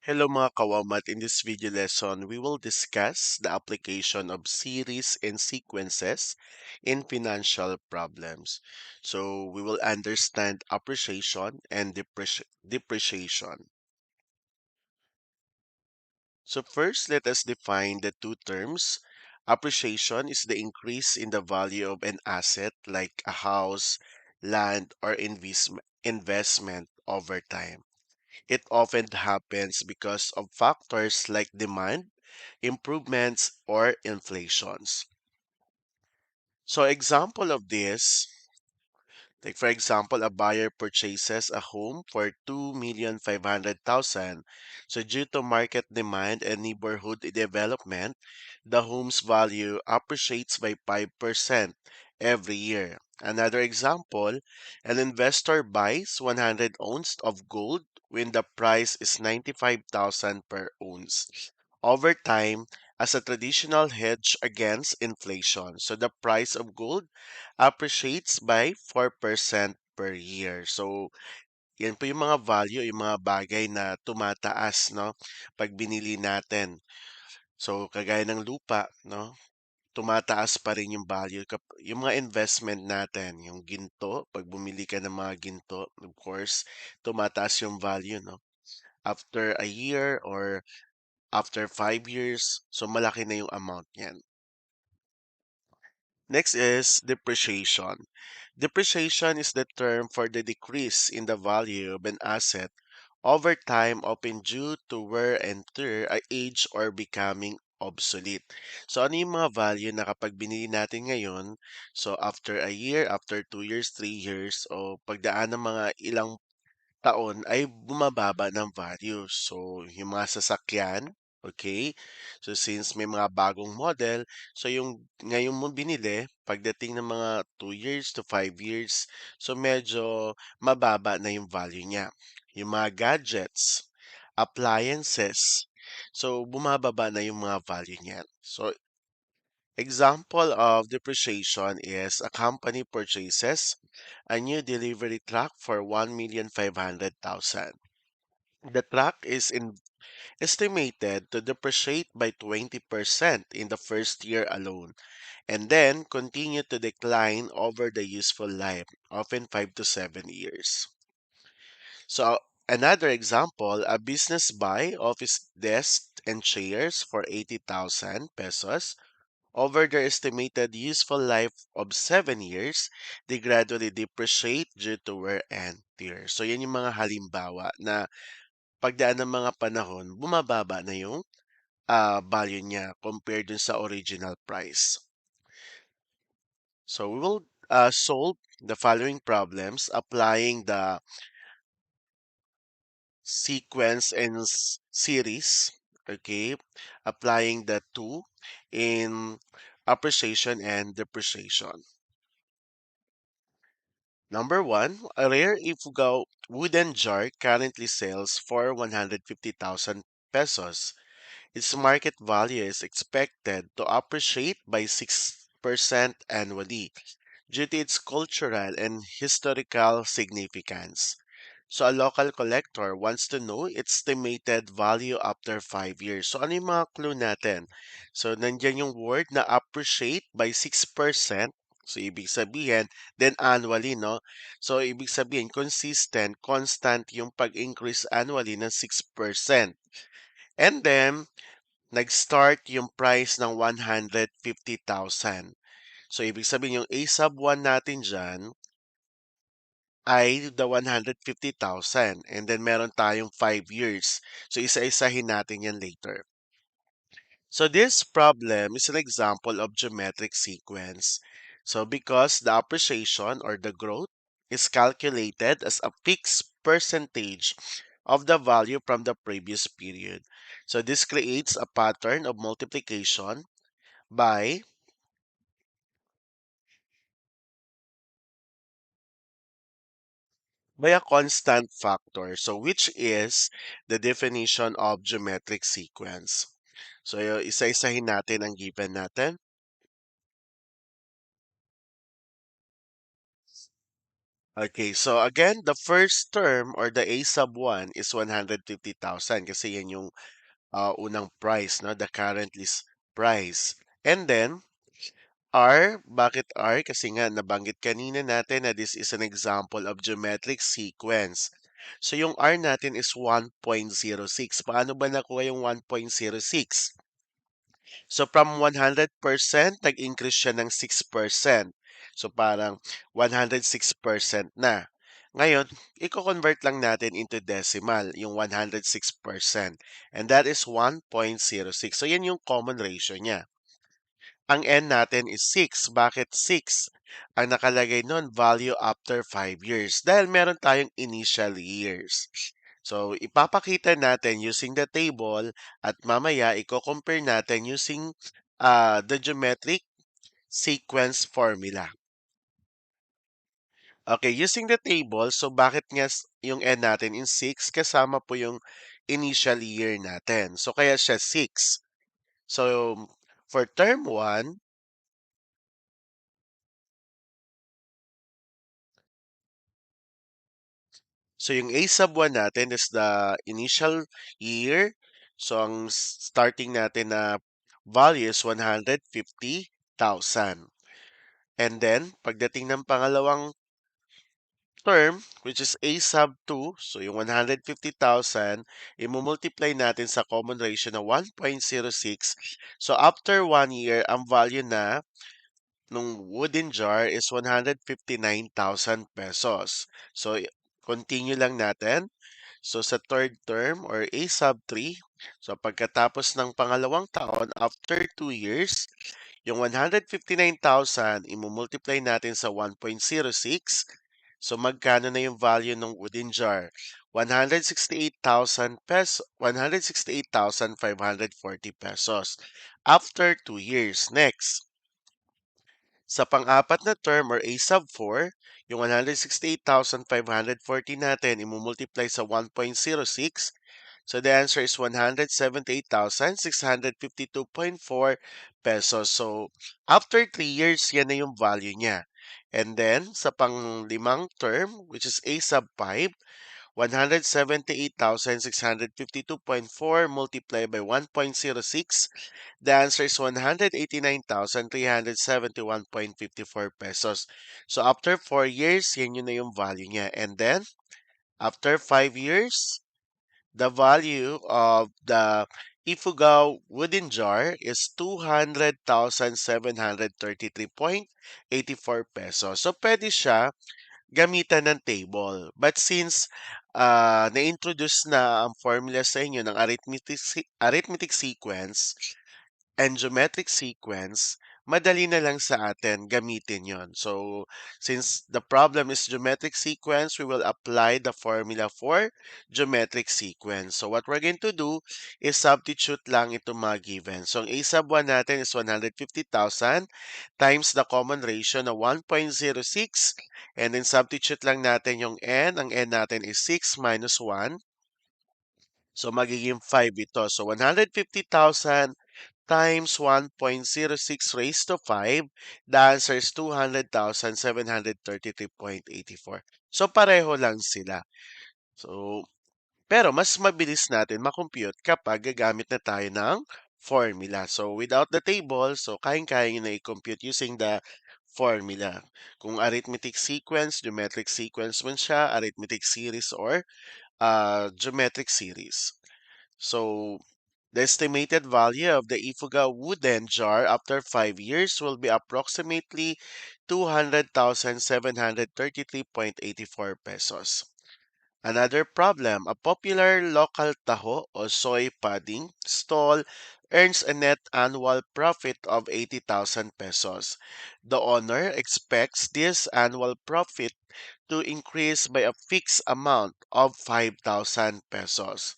Hello mga kawamat. In this video lesson, we will discuss the application of series and sequences in financial problems. So we will understand appreciation and depreciation. So first, let us define the two terms. Appreciation is the increase in the value of an asset like a house, land, or investment over time. It often happens because of factors like demand, improvements, or inflations. So example of this, like for example, a buyer purchases a home for 2,500,000. So due to market demand and neighborhood development, the home's value appreciates by 5% every year. Another example, an investor buys 100 ounces of gold when the price is 95,000 per ounce. Over time, as a traditional hedge against inflation. So the price of gold appreciates by 4% per year. So, yan po yung mga value, yung mga bagay na tumataas, no? Pag binili natin. So, kagaya ng lupa, no? Tumataas pa rin yung value. Yung mga investment natin, yung ginto, pag bumili ka ng mga ginto, of course, tumataas yung value, no? After a year or after 5 years, so malaki na yung amount niyan. Next is depreciation. Depreciation is the term for the decrease in the value of an asset over time, often due to wear and tear, age, or becoming obsolete. So, ano yung mga value na kapag binili natin ngayon, so after a year, after 2 years, 3 years, o pagdaan ng mga ilang taon ay bumababa ng value. So, yung mga sasakyan, okay? So, since may mga bagong model, so yung ngayon mo binili, pagdating ng mga 2 years to 5 years, so medyo mababa na yung value niya. Yung mga gadgets, appliances, so bumababa na yung mga value niya. So, example of depreciation is a company purchases a new delivery truck for 1,500,000. The truck is estimated to depreciate by 20% in the first year alone and then continue to decline over the useful life, often 5 to 7 years. So, another example, a business buy office desk and chairs for 80,000 pesos. Over their estimated useful life of 7 years, they gradually depreciate due to wear and tear. So, yan yung mga halimbawa na pagdaan ng mga panahon, bumababa na yung value niya compared dun sa original price. So, we will solve the following problems applying the sequence and series, okay? Applying the two in appreciation and depreciation. Number one, a rare Ifugao wooden jar currently sells for 150,000 pesos. Its market value is expected to appreciate by 6% annually due to its cultural and historical significance. So a local collector wants to know its estimated value after 5 years. So ano yung mga clue natin? So nandiyan yung word na appreciate by 6%. So ibig sabihin, then annually, no? So ibig sabihin, consistent, constant yung pag-increase annually ng 6%. And then, nag-start yung price ng 150,000. So ibig sabihin, yung A sub 1 natin dyan, ay the 150,000 and then meron tayong 5 years. So isa-isahin natin yan later. So this problem is an example of geometric sequence. So because the appreciation or the growth is calculated as a fixed percentage of the value from the previous period. So this creates a pattern of multiplication by a constant factor. So which is the definition of geometric sequence. So isa-isahin natin ang given natin. Okay, so again, the first term or the A sub 1 is 150,000 kasi yan yung unang price, no? The current list price. And then, R, bakit R? Kasi nga, nabanggit kanina natin na this is an example of geometric sequence. So, yung R natin is 1.06. Paano ba nakuha yung 1.06? So from 100%, nag-increase siya ng 6%. So parang 106% na. Ngayon, i-convert lang natin into decimal, yung 106%. And that is 1.06. So yan yung common ratio niya. Ang N natin is 6. Bakit 6? Ang nakalagay nun, value after 5 years. Dahil meron tayong initial years. So, ipapakita natin using the table at mamaya i-compare natin using the geometric sequence formula. Okay, using the table, so bakit nga yung N natin in 6 kasama po yung initial year natin. So, kaya siya 6. So, for term 1, so yung A sub 1 natin is the initial year. So, ang starting natin na value is 150,000. And then, pagdating ng pangalawang term, which is A sub 2, so yung 150,000, imumultiply natin sa common ratio na 1.06. So, after 1 year, ang value na nung wooden jar is 159,000 pesos. So, continue lang natin. So, sa third term or A sub 3, so pagkatapos ng pangalawang taon, after 2 years, yung 159,000, imumultiply natin sa 1.06. So, magkano na yung value ng wooden jar? 168,000 pesos, 168,540 pesos after 2 years. Next, sa pang-apat na term or A sub 4, yung 168,540 natin, imumultiply sa 1.06. So the answer is 178,652.4 pesos. So after 3 years, yan na yung value niya. And then sa pang-limang term, which is A sub 5, 178,652.4 multiplied by 1.06. The answer is 189,371.54 pesos. So after 4 years, yan yun na yung value niya. And then, after 5 years, the value of the Ifugao wooden jar is 200,733.84 pesos. So pwede siya gamitan ng table. But since na-introduce na ang formula sa inyo ng arithmetic sequence, and geometric sequence, madali na lang sa atin gamitin yon. So, since the problem is geometric sequence, we will apply the formula for geometric sequence. So, what we're going to do is substitute lang ito mga given. So, ang A sub 1 natin is 150,000 times the common ratio na 1.06 and then substitute lang natin yung N. Ang N natin is 6 minus 1. So, magiging 5 ito. So, 150,000 times 1.06 raised to 5, the answer is 200,733.84. So, pareho lang sila. So, pero mas mabilis natin makompute kapag gagamit na tayo ng formula. So, without the table, so kayang-kaya nyo na i-compute using the formula. Kung arithmetic sequence, geometric sequence man siya, arithmetic series, or geometric series. So, the estimated value of the Ifuga wooden jar after 5 years will be approximately 200,733.84 pesos. Another problem, a popular local taho or soy pudding stall earns a net annual profit of 80,000 pesos. The owner expects this annual profit to increase by a fixed amount of 5,000 pesos.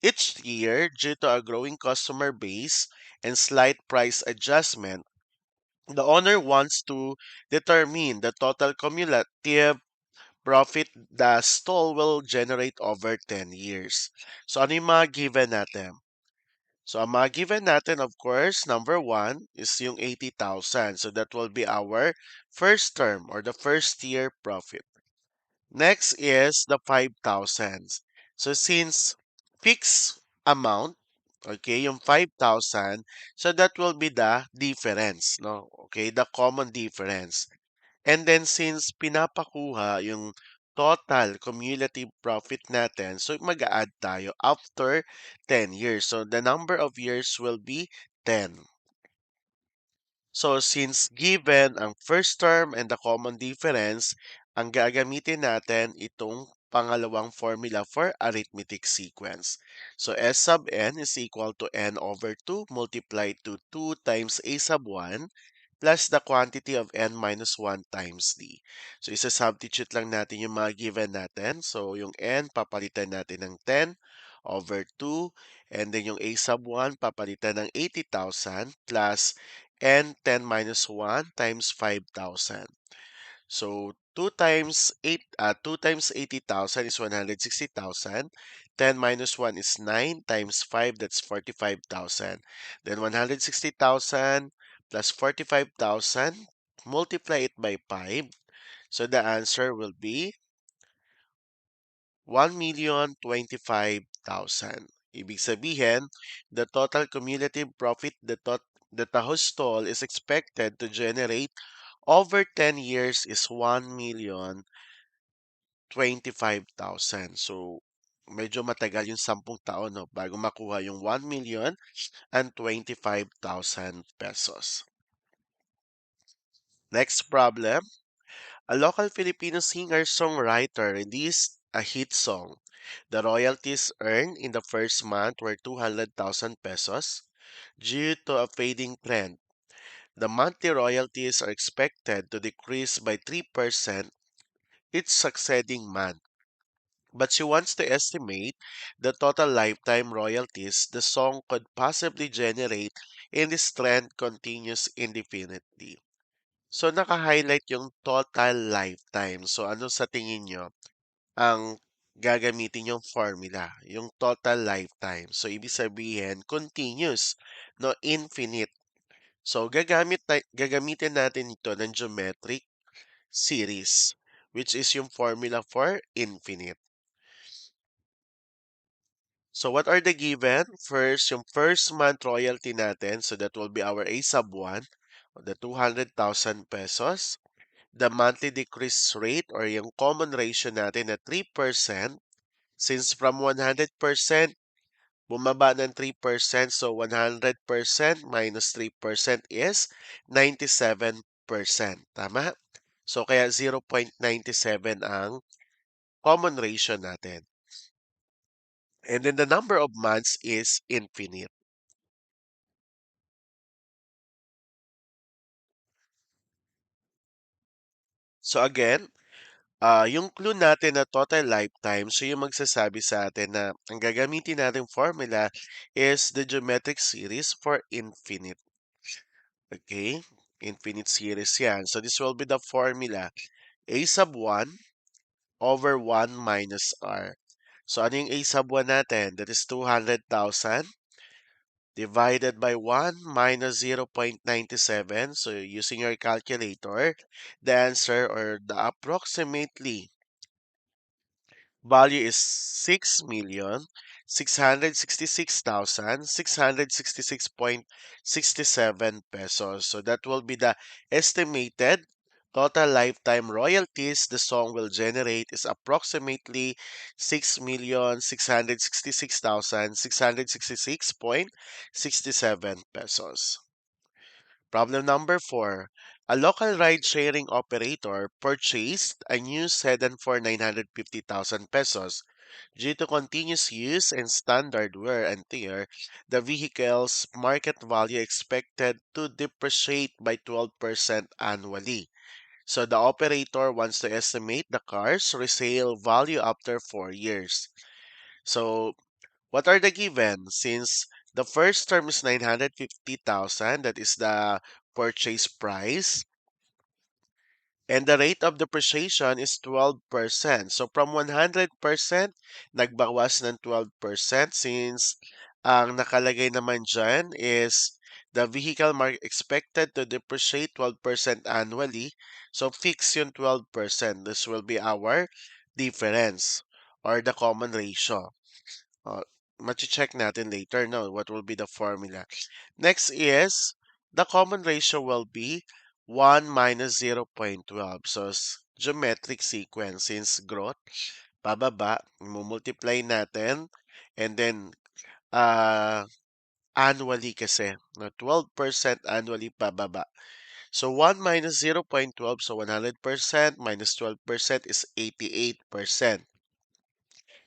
Each year, due to a growing customer base and slight price adjustment, the owner wants to determine the total cumulative profit the stall will generate over 10 years. So, ano yung mga given natin? So, ang mga given natin, of course, number one is yung 80,000. So, that will be our first term or the first year profit. Next is the 5,000. So since fixed amount, okay, yung 5,000, so that will be the difference, no? Okay, the common difference. And then since pinapakuha yung total cumulative profit natin, so mag-add tayo after 10 years. So the number of years will be 10. So since given ang first term and the common difference, ang gagamitin natin itong pangalawang formula for arithmetic sequence. So S sub n is equal to n over 2 multiplied to 2 times a sub 1 plus the quantity of n minus 1 times d. So isa-substitute lang natin yung mga given natin. So yung n, papalitan natin ng 10 over 2. And then yung a sub 1, papalitan ng 80,000 plus n 10 minus 1 times 5,000. So 2 times 2 times 80,000 is 160,000. 10 minus 1 is 9 times 5, that's 45,000. Then 160,000 plus 45,000, multiply it by 5. So the answer will be 1,025,000. Ibig sabihin, the total cumulative profit that the hostol is expected to generate over 10 years is 1,025,000. So, medyo matagal yung 10 taon, no, bago makuha yung 1,025,000 pesos. Next problem. A local Filipino singer-songwriter released a hit song. The royalties earned in the first month were 200,000 pesos. Due to a fading trend, the monthly royalties are expected to decrease by 3% each succeeding month. But she wants to estimate the total lifetime royalties the song could possibly generate if this trend continues indefinitely. So, naka-highlight yung total lifetime. So, ano sa tingin nyo ang gagamitin yung formula? Yung total lifetime. So, ibig sabihin, continuous, no, infinite. So, gagamitin natin ito ng geometric series, which is yung formula for infinite. So, what are the given? First, yung first month royalty natin. So, that will be our A sub 1, the 200,000 pesos. The monthly decrease rate or yung common ratio natin na 3%. Since from 100%, bumaba ng 3%. So, 100% minus 3% is 97%. Tama? So, kaya 0.97 ang common ratio natin. And then the number of months is infinite. So again, yung clue natin na total lifetime, so yung magsasabi sa atin na ang gagamitin natin formula is the geometric series for infinite. Okay? Infinite series yan. So this will be the formula. A sub 1 over 1 minus R. So ano yung A sub 1 natin? That is 200,000 divided by 1 minus 0.97. So using your calculator, the answer or the approximately value is 6,666,666.67 pesos. So that will be the estimated total lifetime royalties the song will generate is approximately 6,666,666.67 pesos. Problem number 4. A local ride-sharing operator purchased a new sedan for 950,000 pesos. Due to continuous use and standard wear and tear, the vehicle's market value expected to depreciate by 12% annually. So the operator wants to estimate the car's resale value after 4 years. So what are the given? Since the first term is 950,000, that is the purchase price. And the rate of depreciation is 12%. So from 100%, nagbawas ng 12% since ang nakalagay naman dyan is the vehicle expected to depreciate 12% annually. So fix yung 12%. This will be our difference or the common ratio. Uh, check natin later, no, what will be the formula. Next is the common ratio will be 1 minus 0.12. So, geometric sequence since growth, pababa, multiply natin, and then uh, annually kasi, no, 12% annually pababa. So 1 minus 0.12, so 100% minus 12% is 88%.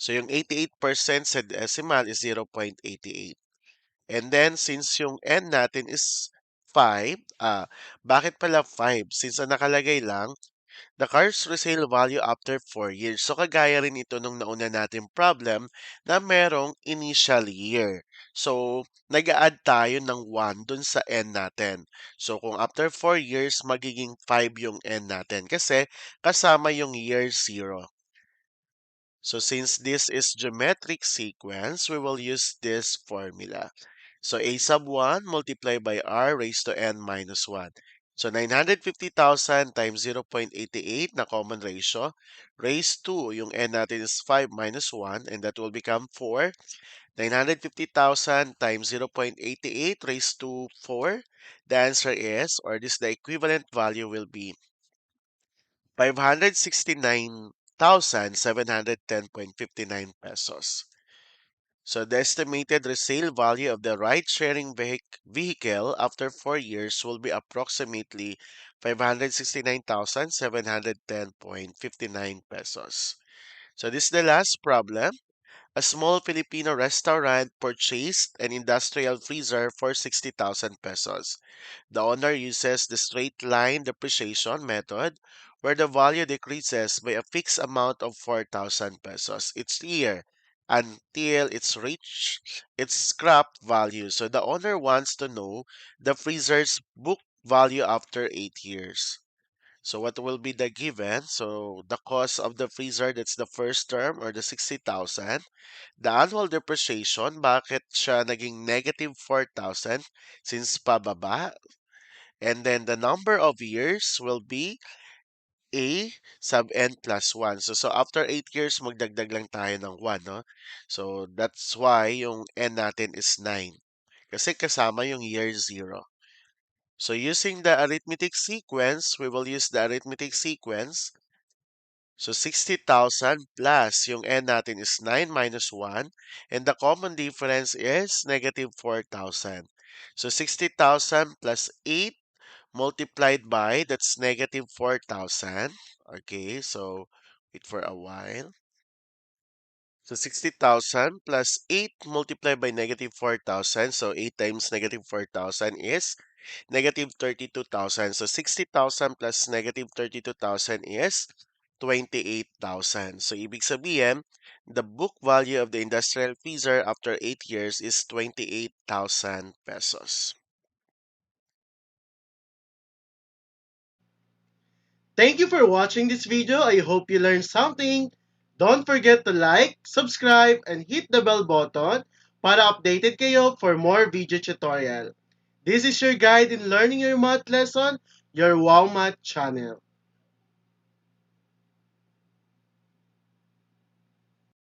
So yung 88% sa decimal is 0.88. And then since yung n natin is 5, bakit pala 5? Since ang nakalagay lang, the car's resale value after 4 years. So kagaya rin ito nung nauna natin problem na merong initial year. So nag-a-add tayo ng 1 dun sa n natin. So kung after 4 years, magiging 5 yung n natin kasi kasama yung year 0. So since this is geometric sequence, we will use this formula. So a sub 1 multiplied by r raised to n minus 1. So 950,000 times 0.88 na common ratio raised to, yung n natin is 5 minus 1 and that will become 4. 950,000 times 0.88 raised to 4. The answer is, or this the equivalent value will be 569,710.59 pesos. So the estimated resale value of the ride-sharing vehicle after 4 years will be approximately 569,710.59 pesos. So this is the last problem. A small Filipino restaurant purchased an industrial freezer for 60,000 pesos. The owner uses the straight line depreciation method where the value decreases by a fixed amount of 4,000 pesos each year until it's reached its scrap value. So the owner wants to know the freezer's book value after 8 years. So what will be the given? So the cost of the freezer, that's the first term or the 60,000. The annual depreciation, bakit siya naging negative 4,000 since pababa? And then the number of years will be A sub n plus 1. So after 8 years, magdagdag lang tayo ng 1, no? So that's why yung n natin is 9. Kasi kasama yung year 0. So using the arithmetic sequence, we will use the arithmetic sequence. So 60,000 plus yung n natin is 9 minus 1. And the common difference is negative 4,000. So 60,000 plus 8 multiplied by, that's negative 4,000. Okay, so wait for a while. So 60,000 plus 8 multiplied by negative 4,000. So 8 times negative 4,000 is negative 32,000. So 60,000 plus negative 32,000 is 28,000. So ibig sabihin, the book value of the industrial freezer after 8 years is 28,000 pesos. Thank you for watching this video. I hope you learned something. Don't forget to like, subscribe, and hit the bell button para updated kayo for more video tutorial. This is your guide in learning your math lesson, your Wow Math channel.